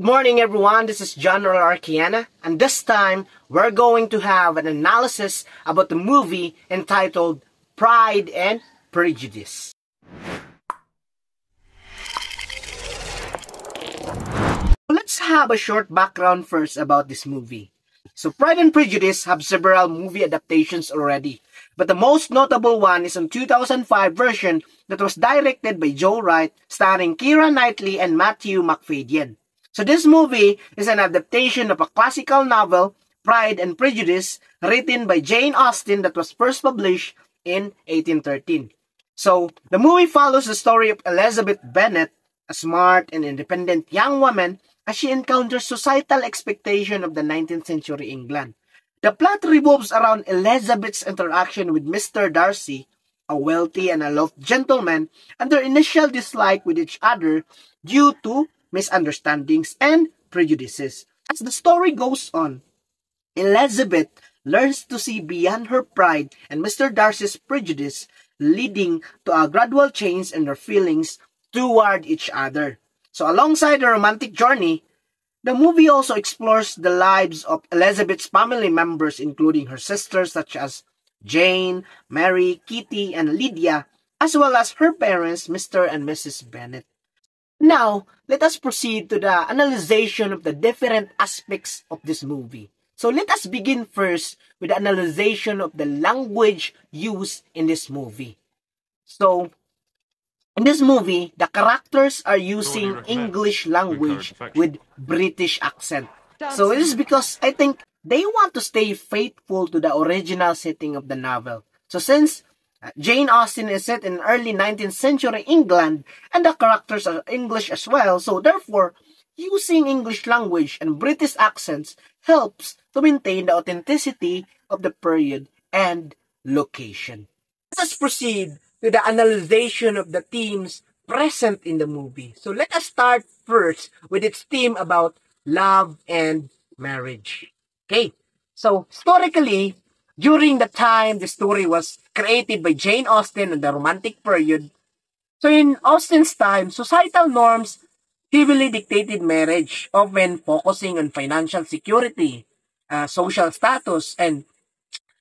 Good morning everyone, this is John Arquiana, and this time we're going to have an analysis about the movie entitled Pride and Prejudice. Let's have a short background first about this movie. So Pride and Prejudice have several movie adaptations already, but the most notable one is a 2005 version that was directed by Joe Wright, starring Keira Knightley and Matthew Macfadyen. So this movie is an adaptation of a classical novel, Pride and Prejudice, written by Jane Austen that was first published in 1813. So the movie follows the story of Elizabeth Bennet, a smart and independent young woman, as she encounters societal expectation of the 19th century England. The plot revolves around Elizabeth's interaction with Mr. Darcy, a wealthy and aloof gentleman, and their initial dislike with each other due to misunderstandings and prejudices. As the story goes on, Elizabeth learns to see beyond her pride and Mr. Darcy's prejudice, leading to a gradual change in their feelings toward each other. So alongside the romantic journey, the movie also explores the lives of Elizabeth's family members, including her sisters such as Jane, Mary, Kitty, and Lydia, as well as her parents, Mr. and Mrs. Bennet. Now, let us proceed to the analyzation of the different aspects of this movie. So let us begin first with the analyzation of the language used in this movie. So, in this movie, the characters are using English language with British accent. So it is because I think they want to stay faithful to the original setting of the novel. So since Jane Austen is set in early 19th century England and the characters are English as well, so therefore, using English language and British accents helps to maintain the authenticity of the period and location. Let us proceed to the analyzation of the themes present in the movie. So let us start first with its theme about love and marriage. Okay, so historically, during the time the story was created by Jane Austen in the Romantic period, so in Austen's time, societal norms heavily dictated marriage, often focusing on financial security, social status, and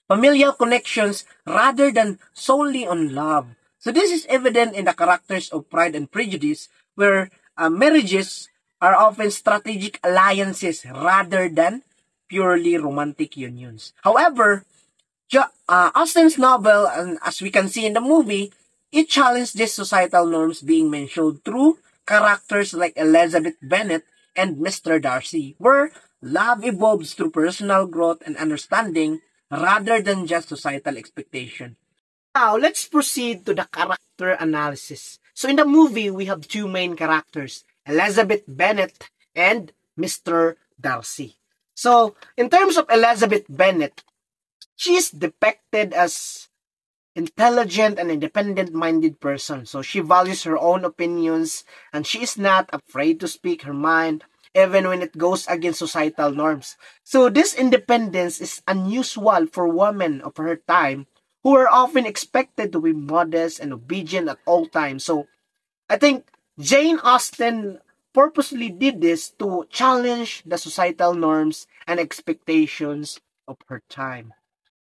familial connections rather than solely on love. So this is evident in the characters of Pride and Prejudice, where marriages are often strategic alliances rather than purely romantic unions. However, Austen's novel, and as we can see in the movie, it challenged these societal norms being mentioned through characters like Elizabeth Bennet and Mr. Darcy, where love evolves through personal growth and understanding rather than just societal expectation. Now, let's proceed to the character analysis. So in the movie, we have two main characters, Elizabeth Bennet and Mr. Darcy. So, in terms of Elizabeth Bennet, she is depicted as intelligent and independent-minded person. So she values her own opinions and she is not afraid to speak her mind even when it goes against societal norms. So this independence is unusual for women of her time who are often expected to be modest and obedient at all times. So I think Jane Austen purposely did this to challenge the societal norms and expectations of her time.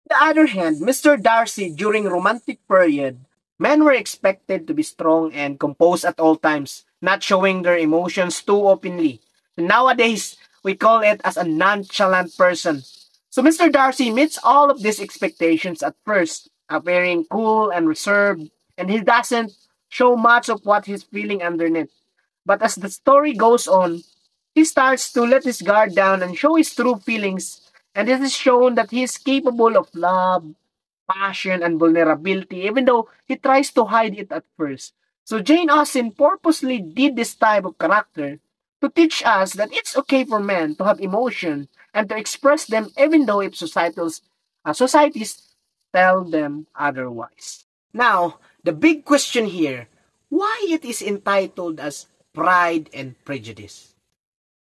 On the other hand, Mr. Darcy, during Romantic period, men were expected to be strong and composed at all times, not showing their emotions too openly. Nowadays, we call it as a nonchalant person. So Mr. Darcy meets all of these expectations at first, appearing cool and reserved, and he doesn't show much of what he's feeling underneath. But as the story goes on, he starts to let his guard down and show his true feelings, and it is shown that he is capable of love, passion, and vulnerability, even though he tries to hide it at first. So Jane Austen purposely did this type of character to teach us that it's okay for men to have emotion and to express them even though if societies tell them otherwise. Now, the big question here, why it is entitled as Pride and Prejudice?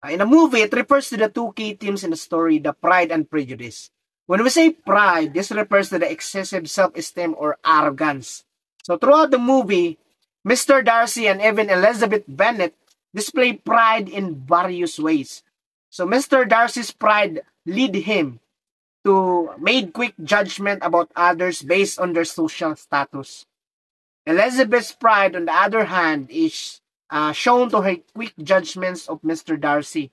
In a movie, it refers to the two key themes in the story, the pride and prejudice. When we say pride, this refers to the excessive self-esteem or arrogance. So throughout the movie, Mr. Darcy and even Elizabeth Bennet display pride in various ways. So Mr. Darcy's pride lead him to make quick judgment about others based on their social status. Elizabeth's pride, on the other hand, is shown to her quick judgments of Mr. Darcy.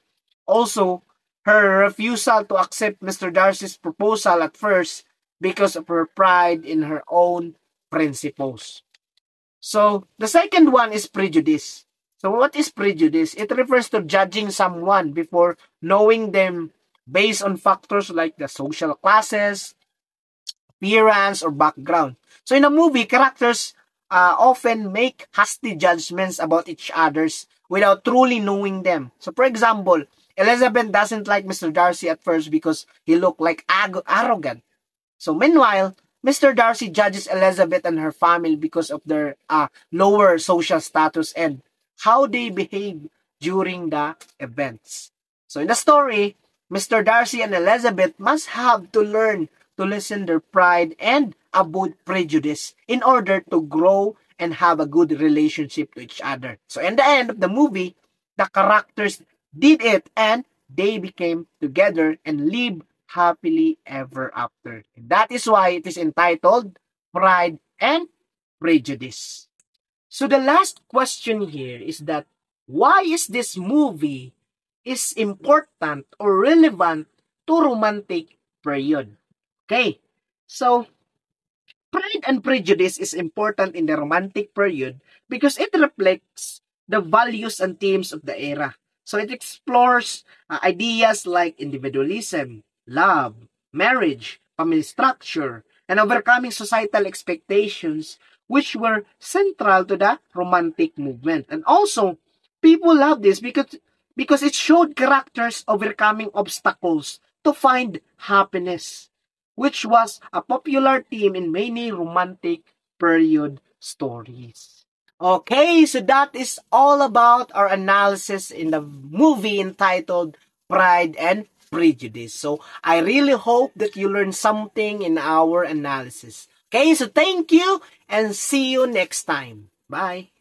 Also, her refusal to accept Mr. Darcy's proposal at first because of her pride in her own principles. So, the second one is prejudice. So, what is prejudice? It refers to judging someone before knowing them based on factors like the social classes, appearance, or background. So, in a movie, characters often make hasty judgments about each others without truly knowing them. So, for example, Elizabeth doesn't like Mr. Darcy at first because he looked like arrogant. So meanwhile, Mr. Darcy judges Elizabeth and her family because of their lower social status and how they behave during the events. So in the story, Mr. Darcy and Elizabeth must have to learn to listen their pride and avoid prejudice in order to grow and have a good relationship to each other. So in the end of the movie, the characters did it and they became together and lived happily ever after. That is why it is entitled Pride and Prejudice. So the last question here is that why is this movie is important or relevant to romantic period? Okay, so Pride and Prejudice is important in the Romantic period because it reflects the values and themes of the era. So it explores ideas like individualism, love, marriage, family structure, and overcoming societal expectations which were central to the Romantic movement. And also, people love this because it showed characters overcoming obstacles to find happiness, which was a popular theme in many romantic period stories. Okay, so that is all about our analysis in the movie entitled Pride and Prejudice. So I really hope that you learned something in our analysis. Okay, so thank you and see you next time. Bye.